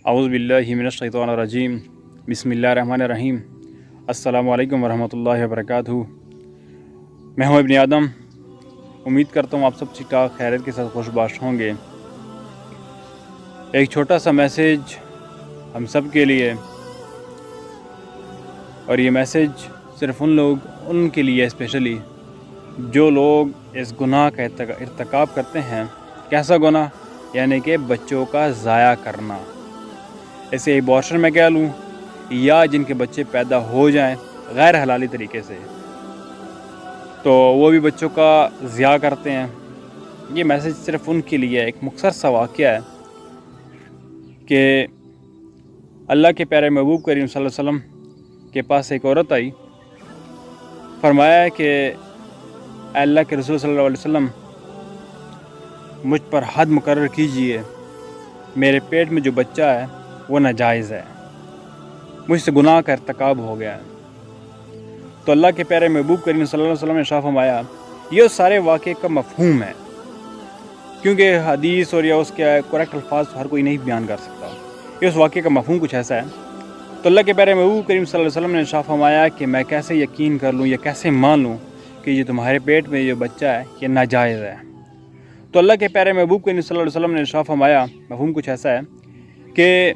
अऊज़ु बिल्लाहि मिनश्शैतानिर्रजीम बिस्मिल्लाहिर्रहमानिर्रहीम अस्सलामु अलैकुम वरहमतुल्लाहि वबरकातुहू। मैं हूँ इब्न आदम। उम्मीद करता हूँ आप सब ठीक ठाक खैरियत के साथ खुशबाश होंगे। एक छोटा सा मैसेज हम सब के लिए, और ये मैसेज सिर्फ़ उनके लिए स्पेशली जो लोग इस गुनाह का इर्तिकाब करते हैं। कैसा गुनाह? यानी कि बच्चों का ज़ाया करना। इसे एबॉर्शन में कह लूँ, या जिनके बच्चे पैदा हो जाएं गैर हलाली तरीके से, तो वो भी बच्चों का ज़िया करते हैं। ये मैसेज सिर्फ़ उनके लिए एक मुख्तसर सा वाक़या है कि अल्लाह के प्यारे महबूब करीम सल्लल्लाहु अलैहि वसल्लम के पास एक औरत आई। फरमाया कि अल्लाह के रसूल सल्लल्लाहु अलैहि वसल्लम, मुझ पर हद मुकर्रर कीजिए, मेरे पेट में जो बच्चा है वो नाजायज़ है, मुझसे गुनाह का इर्तिकाब हो गया है। तो अल्लाह के प्यारे महबूब करीम सल्लल्लाहु अलैहि वसल्लम ने इरशाद फरमाया, ये उस सारे वाक़े का मफ़हूम है, क्योंकि हदीस और या उसके करेक्ट अल्फाज हर कोई नहीं बयान कर सकता। ये उस वाक़े का मफ़हूम कुछ ऐसा है। तो अल्लाह के प्यारे महबूब करीम सल्लल्लाहु अलैहि वसल्लम ने इरशाद फरमाया कि मैं कैसे यकीन कर लूँ या कैसे मान लूँ कि ये तुम्हारे पेट में जो बच्चा है ये नाजायज़ है। तो अल्लाह के प्यारे महबूब करीम सल्लल्लाहु अलैहि वसल्लम ने इरशाद फरमाया, मफ़हूम कुछ ऐसा है कि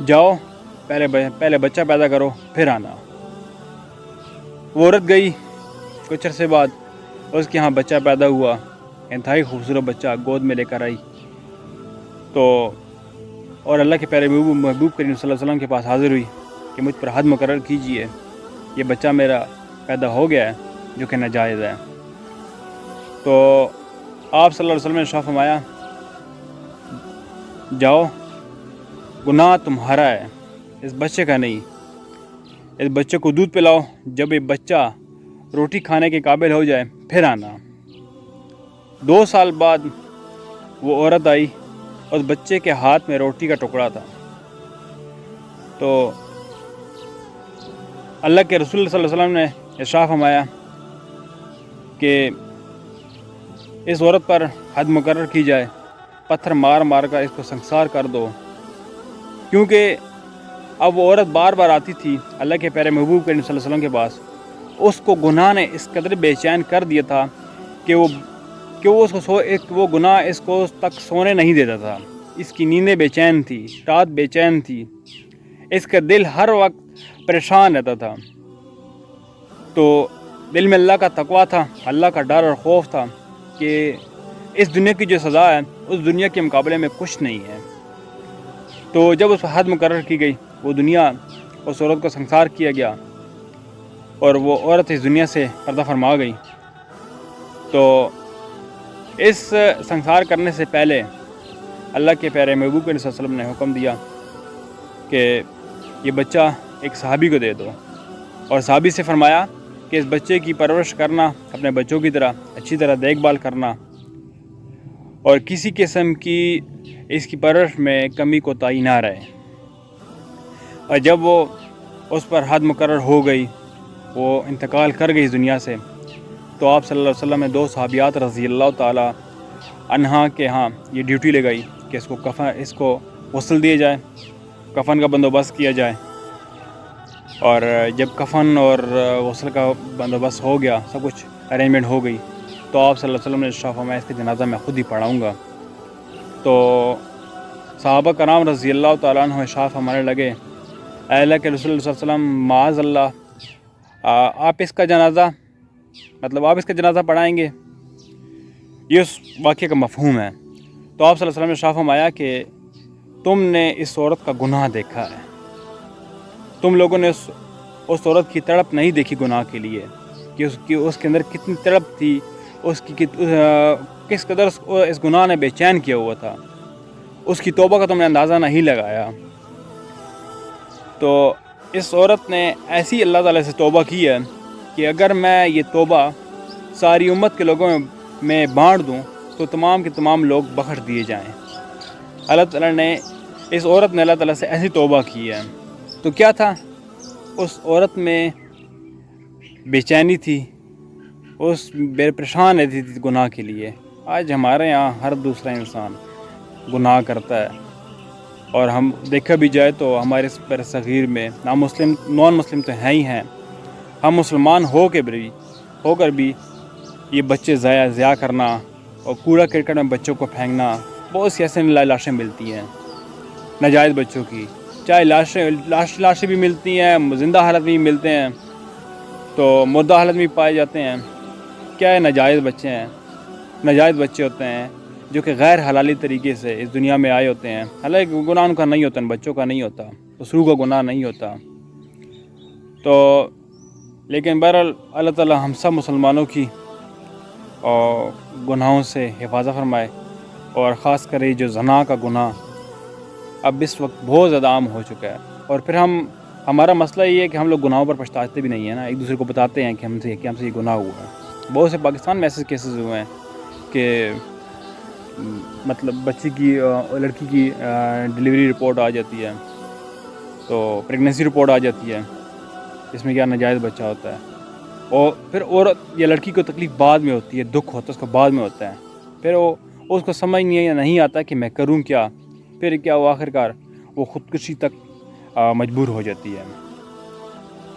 जाओ पहले बच्चा पैदा करो फिर आना। वो औरत गई, कुछ अरसे बाद उसके यहाँ बच्चा पैदा हुआ, इंतहाई खूबसूरत बच्चा गोद में लेकर आई। तो और अल्लाह के प्यारे महबूब करीम सल्लल्लाहु अलैहि वसल्लम के पास हाज़िर हुई कि मुझ पर हद मुकर्रर कीजिए, ये बच्चा मेरा पैदा हो गया है जो कि नाजायज़ है। तो आप सल्लल्लाहु अलैहि वसल्लम ने इरशाद फरमाया, जाओ, गुनाह तुम्हारा है, इस बच्चे का नहीं। इस बच्चे को दूध पिलाओ, जब ये बच्चा रोटी खाने के काबिल हो जाए फिर आना। 2 साल बाद वो औरत आई, उस बच्चे के हाथ में रोटी का टुकड़ा था। तो अल्लाह के रसूल सल्लल्लाहु अलैहि वसल्लम ने इरशाद फरमाया कि इस औरत पर हद मुकर्रर की जाए, पत्थर मार मार कर इसको संसार कर दो, क्योंकि अब वो औरत बार बार आती थी अल्लाह के प्यारे महबूब करीम सल्लल्लाहु अलैहि वसल्लम के पास। उसको गुनाह ने इस कदर बेचैन कर दिया था कि वो गुनाह इसको तक सोने नहीं देता था। इसकी नींदें बेचैन थी, रात बेचैन थी, इसका दिल हर वक्त परेशान रहता था। तो दिल में अल्लाह का तकवा था, अल्लाह का डर और खौफ था कि इस दुनिया की जो सज़ा है उस दुनिया के मुकाबले में कुछ नहीं है। तो जब उस पर हद मुकर्रर की गई, वो दुनिया, उस औरत को संसार किया गया और वो औरत इस दुनिया से पर्दा फरमा गई। तो इस संसार करने से पहले अल्लाह के प्यारे महबूब करीम सल्लल्लाहु अलैहि वसल्लम ने हुक्म दिया कि ये बच्चा एक सहाबी को दे दो, और सहाबी से फरमाया कि इस बच्चे की परवरिश करना, अपने बच्चों की तरह अच्छी तरह देखभाल करना, और किसी किस्म की इसकी परवरिश में कमी कोताही ना रहे। और जब वो उस पर हद मुकर्रर हो गई, वो इंतकाल कर गई इस दुनिया से, तो आप सल्लल्लाहु अलैहि वसल्लम ने 2 सहाबियात रज़ी अल्लाह ताला अन्हा के यहाँ ये ड्यूटी लगाई कि इसको गुस्ल दिए जाए, कफ़न का बंदोबस्त किया जाए। और जब कफ़न और गुस्ल का बंदोबस्त हो गया, सब कुछ अरेंजमेंट हो गई, तो आप सल्लल्लाहु अलैहि वसल्लम ने इरशाद फरमाया, इसका जनाजा मैं खुद ही पढ़ाऊँगा। तो सहाबा कराम रज़ी अल्लाह ताला अन्हुम इरशाद फरमाने लगे, अल्लाह के रसूल सल्लल्लाहु अलैहि वसल्लम, माअज़ल्लाह, आप इसका जनाजा पढ़ाएंगे? ये उस वाक़े का मफ़हूम है। तो आप सल्लल्लाहु अलैहि वसल्लम ने इरशाद फरमाया कि तुमने इस औरत का गुनाह देखा है, तुम लोगों ने उस औरत की तड़प नहीं देखी गुनाह के लिए कि उसके अंदर कितनी तड़प थी, किस कदर इस गुनाह ने बेचैन किया हुआ था, उसकी तौबा का तुमने अंदाज़ा नहीं लगाया। तो इस औरत ने ऐसी अल्लाह ताला से तौबा की है कि अगर मैं ये तौबा सारी उम्मत के लोगों में बांट दूं तो तमाम के तमाम लोग बख्श दिए जाएं। अल्लाह ताला ने, इस औरत ने अल्लाह ताला से ऐसी तौबा की है। तो क्या था? उस औरत में बेचैनी थी, उस परेशान रहती थी गुनाह के लिए। आज हमारे यहाँ हर दूसरा इंसान गुनाह करता है, اور ہم دیکھا بھی جائے تو ہمارے اس بر صغیر میں نان مسلم تو ہیں ہی ہیں، ہم مسلمان ہو کر بھی یہ بچے ضیاع کرنا اور کوڑا کرکٹ میں بچوں کو پھینکنا، بہت سی ایسے لاشیں ملتی ہیں ناجائز بچوں کی، چاہے لاشیں بھی ملتی ہیں، زندہ حالت میں بھی ملتے ہیں، تو مردہ حالت میں بھی پائے جاتے ہیں۔ کیا ناجائز بچے ہوتے ہیں جو کہ غیر حلالی طریقے سے اس دنیا میں آئے ہوتے ہیں، حالانکہ گناہ ان کا نہیں ہوتا، ان بچوں کا نہیں ہوتا، دوسروں کا گناہ نہیں ہوتا۔ تو لیکن بہرحال اللہ تعالی ہم سب مسلمانوں کی اور گناہوں سے حفاظت فرمائے، اور خاص کر یہ جو زنا کا گناہ اب اس وقت بہت زیادہ عام ہو چکا ہے، اور پھر ہمارا مسئلہ یہ ہے کہ ہم لوگ گناہوں پر پچھتاتے بھی نہیں ہیں نا، ایک دوسرے کو بتاتے ہیں کہ ہم سے یہ گناہ ہوا ہے۔ بہت سے پاکستان میں ایسے کیسز ہوئے ہیں کہ مطلب لڑکی کی ڈیلیوری رپورٹ آ جاتی ہے، تو پریگننسی رپورٹ آ جاتی ہے، اس میں کیا ناجائز بچہ ہوتا ہے، اور پھر عورت یا لڑکی کو تکلیف بعد میں ہوتی ہے، دکھ ہوتا ہے اس کو بعد میں ہوتا ہے، پھر اس کو سمجھ نہیں آتا کہ میں کروں کیا، پھر کیا وہ آخر کار وہ خودکشی تک مجبور ہو جاتی ہے۔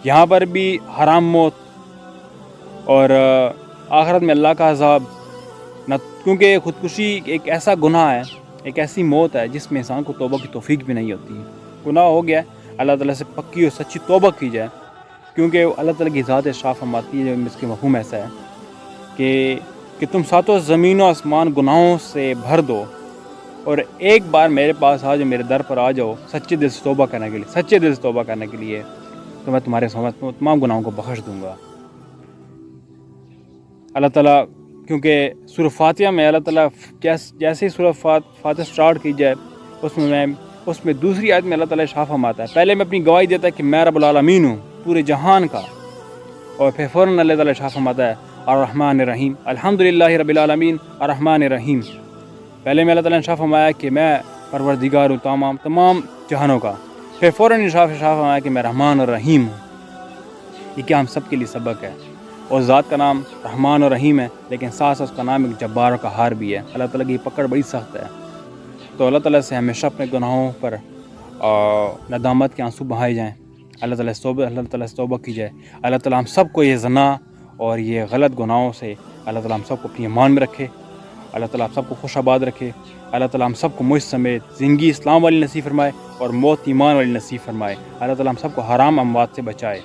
یہاں پر بھی حرام موت اور آخرت میں اللہ کا عذاب، کیونکہ خودکشی ایک ایسا گناہ ہے، ایک ایسی موت ہے جس میں انسان کو توبہ کی توفیق بھی نہیں ہوتی۔ گناہ ہو گیا، اللہ تعالیٰ سے پکی اور سچی توبہ کی جائے، کیونکہ اللہ تعالیٰ کی ذات اشراف فرماتی ہے، اس کے مفہوم ایسا ہے کہ تم ساتوں زمین و آسمان گناہوں سے بھر دو اور ایک بار میرے پاس آ جاؤ، میرے در پر آ جاؤ سچے دل سے توبہ کرنے کے لیے، تو میں تمہارے تمام گناہوں کو بخش دوں گا۔ اللہ تعالیٰ، کیونکہ سورہ فاتحہ میں اللہ تعالیٰ جیسے ہی سورہ فاتحہ سٹارٹ کی جائے اس میں دوسری آیت میں اللہ تعالیٰ ارشاد فرماتا ہے، پہلے میں اپنی گواہی دیتا ہے کہ میں رب العالمین ہوں، پورے جہان کا، اور پھر فوراً اللہ تعالیٰ ارشاد فرماتا ہے الرحمن الرحیم، الحمدللہ رب العالمین الرحمن الرحیم۔ پہلے میں اللہ تعالیٰ نے ارشاد فرمایا کہ میں پروردگار ہوں تمام جہانوں کا، پھر فوراً ارشاد فرمایا کہ میں رحمان اور رحیم ہوں۔ یہ کیا ہم سب کے لیے سبق ہے، اور ذات کا نام رحمان اور رحیم ہے، لیکن ساتھ اس کا نام ایک جبار و قہار بھی ہے۔ اللہ تعالیٰ کی پکڑ بڑی سخت ہے، تو اللہ تعالیٰ سے ہمیشہ اپنے گناہوں پر ندامت کے آنسو بہائے جائیں، اللہ تعالیٰ سے توبہ کی جائے۔ اللہ تعالیٰ ہم سب کو یہ زنا اور یہ غلط گناہوں سے اللہ تعالیٰ ہم سب کو اپنی ایمان میں رکھے، اللہ تعالیٰ ہم سب کو خوش آباد رکھے، اللہ تعالیٰ ہم سب کو مجھ سمیت زندگی اسلام والی نصیب فرمائے اور موت ایمان والی نصیب فرمائے۔ اللہ تعالیٰ ہم سب کو حرام اموات سے بچائے۔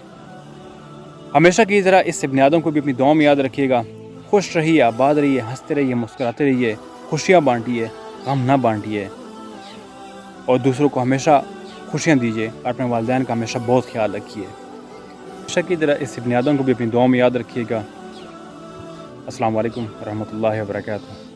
ہمیشہ کی طرح اس ابن آدم کو بھی اپنی دعاؤں میں یاد رکھیے گا۔ خوش رہیے، آباد رہیے، ہنستے رہیے، مسکراتے رہیے، خوشیاں بانٹیے، غم نہ بانٹیے، اور دوسروں کو ہمیشہ خوشیاں دیجیے، اور اپنے والدین کا ہمیشہ بہت خیال رکھیے۔ ہمیشہ کی طرح اس ابن آدم کو بھی اپنی دعاؤں میں یاد رکھیے گا۔ السلام علیکم ورحمۃ اللہ وبرکاتہ۔